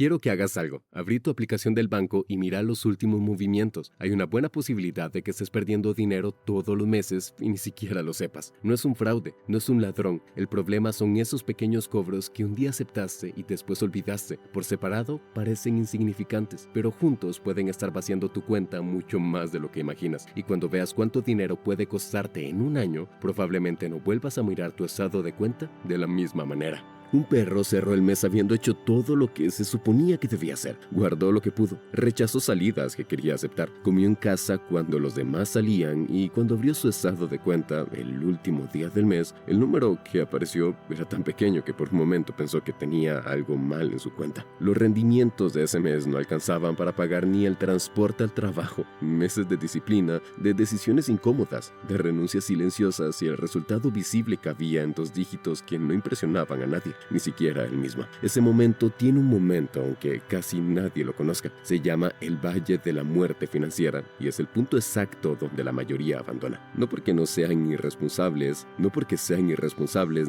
Quiero que hagas algo. Abrí tu aplicación del banco y mira los últimos movimientos. Hay una buena posibilidad de que estés perdiendo dinero todos los meses y ni siquiera lo sepas. No es un fraude, no es un ladrón. El problema son esos pequeños cobros que un día aceptaste y después olvidaste. Por separado parecen insignificantes, pero juntos pueden estar vaciando tu cuenta mucho más de lo que imaginas. Y cuando veas cuánto dinero puede costarte en un año, probablemente no vuelvas a mirar tu estado de cuenta de la misma manera. Un perro cerró el mes habiendo hecho todo lo que se suponía que debía hacer. Guardó lo que pudo, rechazó salidas que quería aceptar, comió en casa cuando los demás salían y cuando abrió su estado de cuenta el último día del mes, el número que apareció era tan pequeño que por un momento pensó que tenía algo mal en su cuenta. Los rendimientos de ese mes no alcanzaban para pagar ni el transporte al trabajo, meses de disciplina, de decisiones incómodas, de renuncias silenciosas y el resultado visible que había en 2 dígitos que no impresionaban a nadie. Ni siquiera él mismo. Ese momento tiene un momento, aunque casi nadie lo conozca. Se llama el Valle de la Muerte Financiera y es el punto exacto donde la mayoría abandona. No porque no sean irresponsables,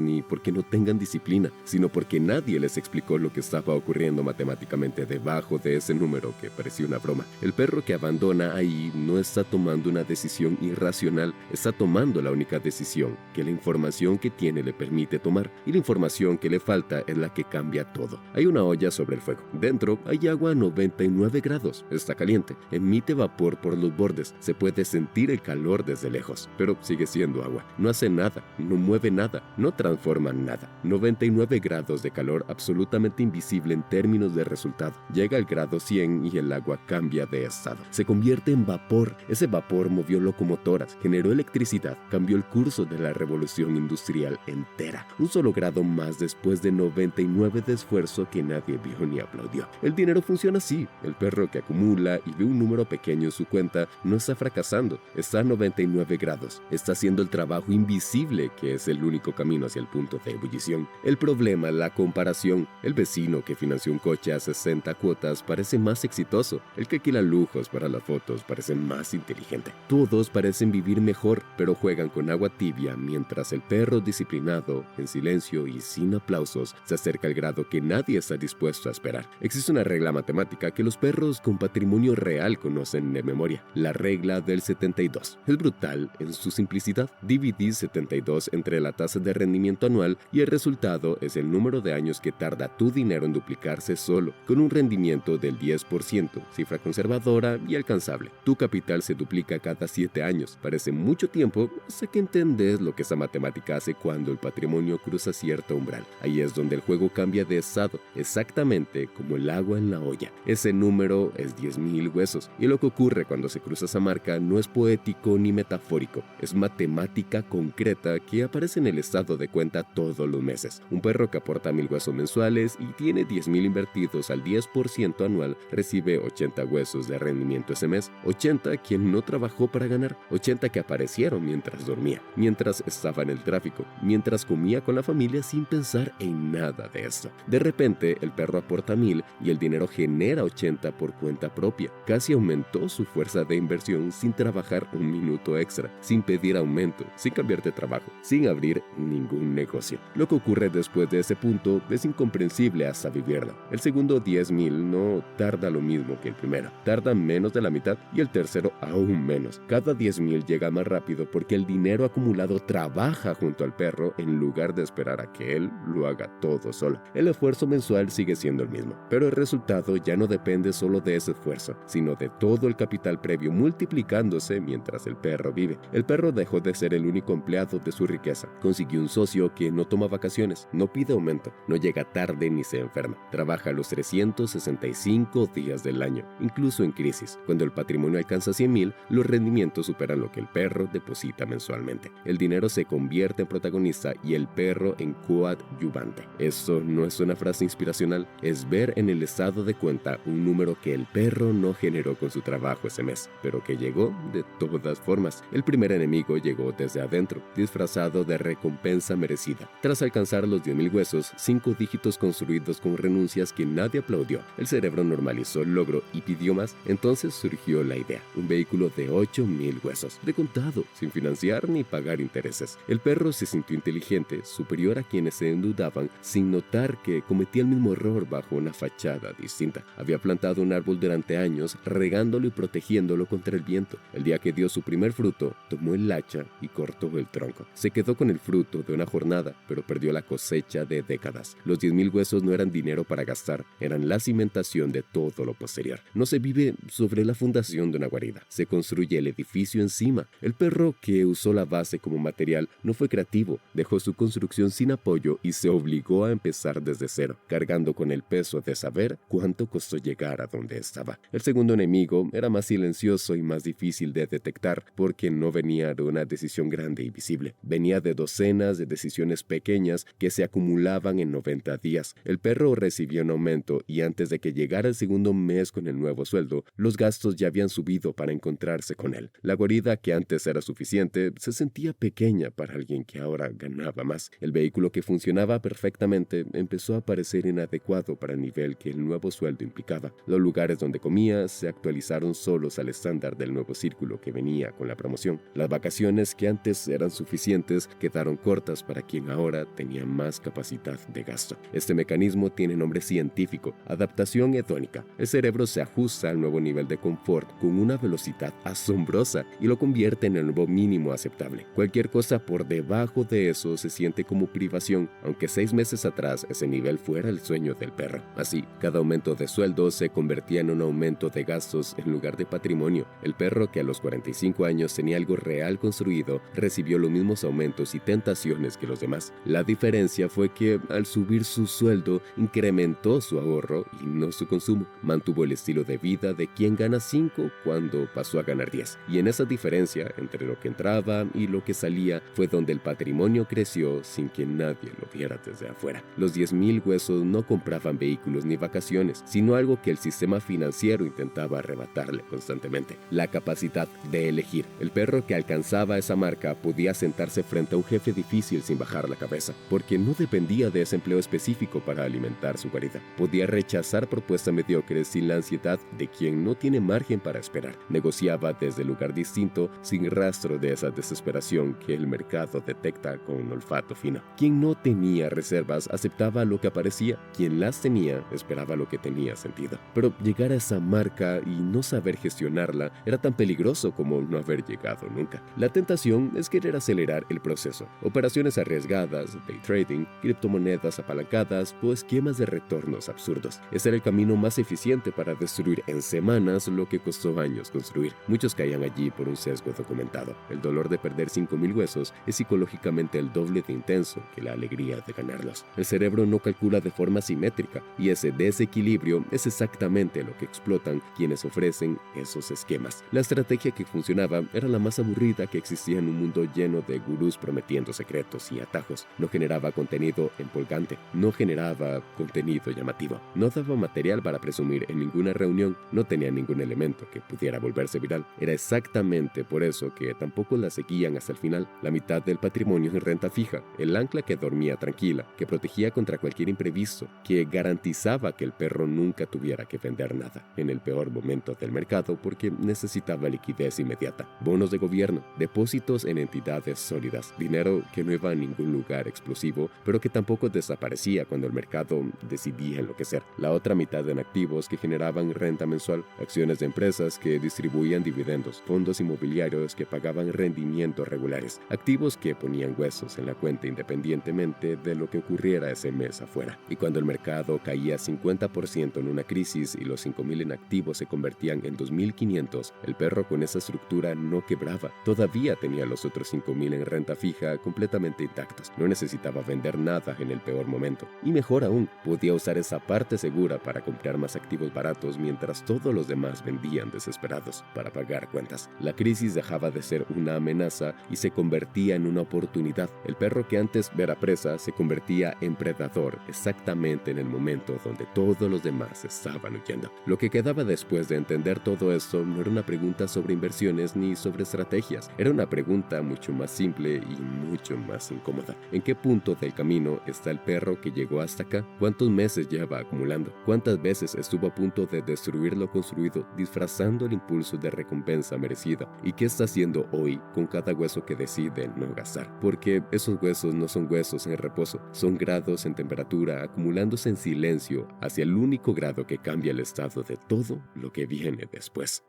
ni porque no tengan disciplina, sino porque nadie les explicó lo que estaba ocurriendo matemáticamente debajo de ese número que parecía una broma. El perro que abandona ahí no está tomando una decisión irracional, está tomando la única decisión que la información que tiene le permite tomar, y la información que le falta es la que cambia todo. Hay una olla sobre el fuego. Dentro hay agua a 99 grados. Está caliente. Emite vapor por los bordes. Se puede sentir el calor desde lejos. Pero sigue siendo agua. No hace nada. No mueve nada. No transforma nada. 99 grados de calor absolutamente invisible en términos de resultado. Llega al grado 100 y el agua cambia de estado. Se convierte en vapor. Ese vapor movió locomotoras, generó electricidad, cambió el curso de la revolución industrial entera. Un solo grado más después de 99 de esfuerzo que nadie vio ni aplaudió. El dinero funciona así. El perro que acumula y ve un número pequeño en su cuenta no está fracasando, está a 99 grados. Está haciendo el trabajo invisible que es el único camino hacia el punto de ebullición. El problema, la comparación. El vecino que financió un coche a 60 cuotas parece más exitoso. El que alquila lujos para las fotos parece más inteligente. Todos parecen vivir mejor, pero juegan con agua tibia mientras el perro disciplinado, en silencio y sin aplausos, se acerca al grado que nadie está dispuesto a esperar. Existe una regla matemática que los perros con patrimonio real conocen de memoria, la regla del 72. Es brutal en su simplicidad. Dividís 72 entre la tasa de rendimiento anual y el resultado es el número de años que tarda tu dinero en duplicarse solo, con un rendimiento del 10%, cifra conservadora y alcanzable. Tu capital se duplica cada 7 años. Parece mucho tiempo hasta que entendés lo que esa matemática hace cuando el patrimonio cruza cierto umbral. Ahí es donde el juego cambia de estado, exactamente como el agua en la olla. Ese número es 10,000 huesos, y lo que ocurre cuando se cruza esa marca no es poético ni metafórico, es matemática concreta que aparece en el estado de cuenta todos los meses. Un perro que aporta 1,000 huesos mensuales y tiene 10,000 invertidos al 10% anual recibe 80 huesos de rendimiento ese mes. 80 quien no trabajó para ganar, 80 que aparecieron mientras dormía, mientras estaba en el tráfico, mientras comía con la familia sin pensar en nada de esto. De repente, el perro aporta 1,000 y el dinero genera 80 por cuenta propia. Casi aumentó su fuerza de inversión sin trabajar un minuto extra, sin pedir aumento, sin cambiar de trabajo, sin abrir ningún negocio. Lo que ocurre después de ese punto es incomprensible hasta vivirlo. El segundo 10,000 no tarda lo mismo que el primero, tarda menos de la mitad y el tercero aún menos. Cada 10,000 llega más rápido porque el dinero acumulado trabaja junto al perro en lugar de esperar a que él lo haga todo solo. El esfuerzo mensual sigue siendo el mismo, pero el resultado ya no depende solo de ese esfuerzo, sino de todo el capital previo multiplicándose mientras el perro vive. El perro dejó de ser el único empleado de su riqueza. Consiguió un socio que no toma vacaciones, no pide aumento, no llega tarde ni se enferma. Trabaja los 365 días del año, incluso en crisis. Cuando el patrimonio alcanza 100,000, los rendimientos superan lo que el perro deposita mensualmente. El dinero se convierte en protagonista y el perro en coadyuvante. Esto no es una frase inspiracional, es ver en el estado de cuenta un número que el perro no generó con su trabajo ese mes, pero que llegó de todas formas. El primer enemigo llegó desde adentro, disfrazado de recompensa merecida. Tras alcanzar los 10,000 huesos, 5 dígitos construidos con renuncias que nadie aplaudió, el cerebro normalizó el logro y pidió más. Entonces surgió la idea, un vehículo de 8,000 huesos, de contado, sin financiar ni pagar intereses. El perro se sintió inteligente, superior a quienes se endeudaron andaban sin notar que cometía el mismo error bajo una fachada distinta. Había plantado un árbol durante años, regándolo y protegiéndolo contra el viento. El día que dio su primer fruto, tomó el hacha y cortó el tronco. Se quedó con el fruto de una jornada, pero perdió la cosecha de décadas. Los 10,000 huesos no eran dinero para gastar, eran la cimentación de todo lo posterior. No se vive sobre la fundación de una guarida, se construye el edificio encima. El perro que usó la base como material no fue creativo, dejó su construcción sin apoyo y se obligó a empezar desde cero, cargando con el peso de saber cuánto costó llegar a donde estaba. El segundo enemigo era más silencioso y más difícil de detectar porque no venía de una decisión grande y visible. Venía de docenas de decisiones pequeñas que se acumulaban en 90 días. El perro recibió un aumento y antes de que llegara el segundo mes con el nuevo sueldo, los gastos ya habían subido para encontrarse con él. La guarida que antes era suficiente se sentía pequeña para alguien que ahora ganaba más. El vehículo que funcionaba perfectamente empezó a parecer inadecuado para el nivel que el nuevo sueldo implicaba. Los lugares donde comía se actualizaron solos al estándar del nuevo círculo que venía con la promoción. Las vacaciones que antes eran suficientes quedaron cortas para quien ahora tenía más capacidad de gasto. Este mecanismo tiene nombre científico: adaptación hedónica. El cerebro se ajusta al nuevo nivel de confort con una velocidad asombrosa y lo convierte en el nuevo mínimo aceptable. Cualquier cosa por debajo de eso se siente como privación, aunque 6 meses atrás ese nivel fuera el sueño del perro. Así, cada aumento de sueldo se convertía en un aumento de gastos en lugar de patrimonio. El perro, que a los 45 años tenía algo real construido, recibió los mismos aumentos y tentaciones que los demás. La diferencia fue que al subir su sueldo incrementó su ahorro y no su consumo. Mantuvo el estilo de vida de quien gana 5 cuando pasó a ganar 10. Y en esa diferencia entre lo que entraba y lo que salía fue donde el patrimonio creció sin que nadie lo viera desde afuera. Los 10,000 huesos no compraban vehículos ni vacaciones, sino algo que el sistema financiero intentaba arrebatarle constantemente: la capacidad de elegir. El perro que alcanzaba esa marca podía sentarse frente a un jefe difícil sin bajar la cabeza, porque no dependía de ese empleo específico para alimentar su guarida. Podía rechazar propuestas mediocres sin la ansiedad de quien no tiene margen para esperar. Negociaba desde lugar distinto, sin rastro de esa desesperación que el mercado detecta con un olfato fino. Quien no tenía reservas aceptaba lo que aparecía, quien las tenía esperaba lo que tenía sentido. Pero llegar a esa marca y no saber gestionarla era tan peligroso como no haber llegado nunca. La tentación es querer acelerar el proceso. Operaciones arriesgadas, day trading, criptomonedas apalancadas o esquemas de retornos absurdos. Ese era el camino más eficiente para destruir en semanas lo que costó años construir. Muchos caían allí por un sesgo documentado. El dolor de perder 5,000 huesos es psicológicamente el doble de intenso que la alegría de ganarlos. El cerebro no calcula de forma simétrica y ese desequilibrio es exactamente lo que explotan quienes ofrecen esos esquemas. La estrategia que funcionaba era la más aburrida que existía en un mundo lleno de gurús prometiendo secretos y atajos. No generaba contenido empolgante, no generaba contenido llamativo, no daba material para presumir en ninguna reunión, no tenía ningún elemento que pudiera volverse viral. Era exactamente por eso que tampoco la seguían hasta el final. La mitad del patrimonio en renta fija, el ancla que dormía tranquila, que protegía contra cualquier imprevisto, que garantizaba que el perro nunca tuviera que vender nada en el peor momento del mercado porque necesitaba liquidez inmediata. Bonos de gobierno, depósitos en entidades sólidas, dinero que no iba a ningún lugar explosivo, pero que tampoco desaparecía cuando el mercado decidía enloquecer. La otra mitad en activos que generaban renta mensual, acciones de empresas que distribuían dividendos, fondos inmobiliarios que pagaban rendimientos regulares, activos que ponían huesos en la cuenta independientemente de lo que ocurriera ese mes afuera. Y cuando el mercado caía 50% en una crisis y los 5,000 en activos se convertían en 2,500, el perro con esa estructura no quebraba. Todavía tenía los otros 5,000 en renta fija completamente intactos. No necesitaba vender nada en el peor momento. Y mejor aún, podía usar esa parte segura para comprar más activos baratos mientras todos los demás vendían desesperados para pagar cuentas. La crisis dejaba de ser una amenaza y se convertía en una oportunidad. El perro que antes era presa se convertía en predador exactamente en el momento donde todos los demás estaban huyendo. Lo que quedaba después de entender todo esto no era una pregunta sobre inversiones ni sobre estrategias. Era una pregunta mucho más simple y mucho más incómoda. ¿En qué punto del camino está el perro que llegó hasta acá? ¿Cuántos meses lleva acumulando? ¿Cuántas veces estuvo a punto de destruir lo construido disfrazando el impulso de recompensa merecida? ¿Y qué está haciendo hoy con cada hueso que decide no gastar? Porque esos huesos no son huesos en reposo eso. Son grados en temperatura acumulándose en silencio hacia el único grado que cambia el estado de todo lo que viene después.